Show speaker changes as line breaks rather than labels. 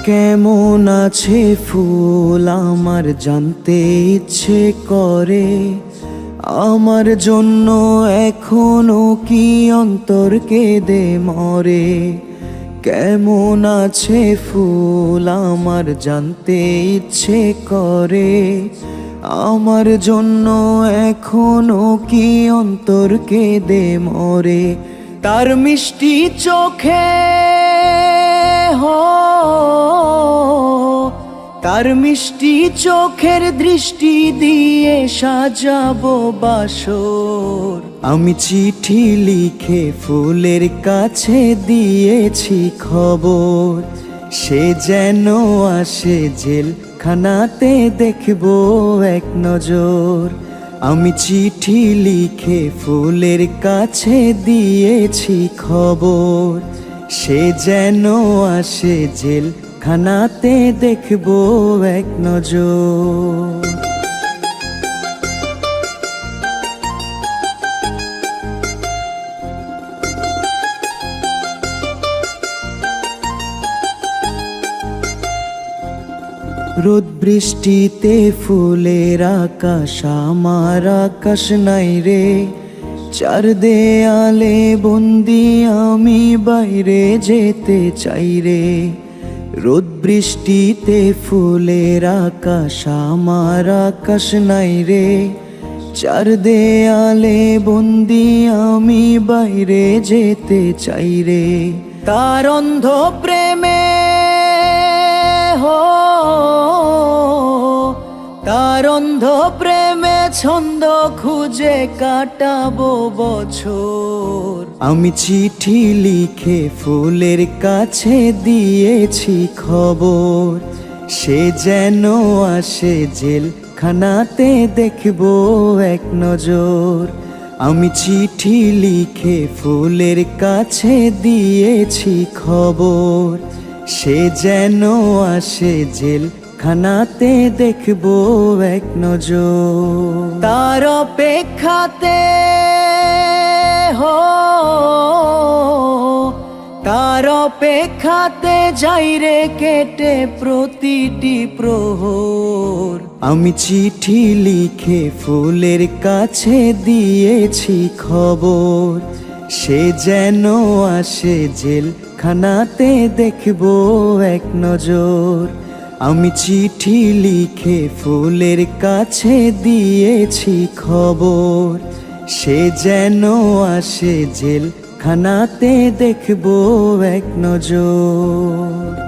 কেমন আছে ফুল আমার জানতে ইচ্ছে করে, আমার জন্য এখনো কি অন্তর কেঁদে মরে। কেমন আছে ফুল আমার জানতে ইচ্ছে করে, আমার জন্য এখনো কি অন্তর কেঁদে মরে। তার মিষ্টি চোখে তার মিষ্টি চোখের দৃষ্টি দিয়ে সাজাবো বাসর। আমি চিঠি লিখে ফুলের কাছে দিয়েছি খবর, সে যেন আসে জেলখানাতে দেখবো এক নজর। আমি চিঠি লিখে ফুলের কাছে দিয়েছি খবর, সে যেন আসে জেলখানাতে দেখবো এক নজর। রোদ বৃষ্টিতে ফুলের আকাশ আমার আকাশ নাই রে, চার দেয়ালে বন্দি আমি বাইরে যেতে চাই রে। রোদ বৃষ্টিতে ফুলের আকাশ আমার আকাশ নাই রে, চার দেয়ালে বন্দি আমি বাইরে যেতে চাই রে। তার অন্ধ প্রেমে তার অন্ধ প্রেমে ছন্দ খুঁজে কাটাবো বছর। আমি চিঠি লিখে ফুলের কাছে দিয়েছি খবর, সে যেন আসে জেলখানাতে দেখবো এক নজর। আমি চিঠি লিখে ফুলের কাছে দিয়েছি খবর, সে যেন আসে জেলখানাতে দেখবো এক নজর। তার অপেক্ষাতে তার অপেক্ষাতে যাই রে কেটে প্রতিটি প্রহর। আমি চিঠি লিখে ফুলের কাছে দিয়েছি খবর, সে যেন আসে জেলখানাতে দেখবো এক নজর। আমি চিঠি লিখে ফুলের কাছে দিয়েছি খবর, সে যেন আসে জেলখানাতে দেখবো এক নজর।